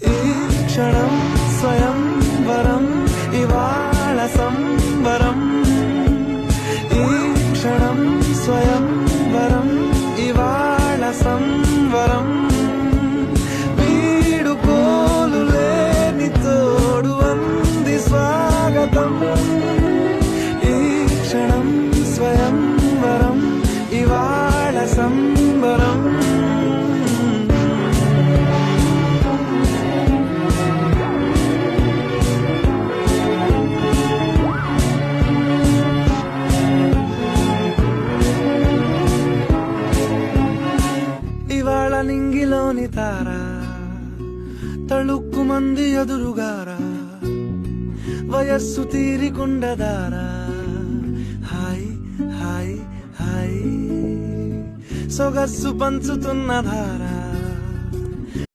ఈ క్షణం స్వయంవరం ఇవాళ సంబరం. ఈ క్షణం స్వయంవరం ఇవాళ సంవరం. వీడుకోలు లేని తోడు అంది స్వాగతం. ఈ క్షణం స్వయంవరం ఇవాళ సంబరం. ఇవాళ నింగిలోని తారా తళుక్కు మంది ఎదురుగారా. వయస్సు తీరికుండదారా. హాయ్ హాయ్ హాయ్ సొగస్సు పంచుతున్న ధారా.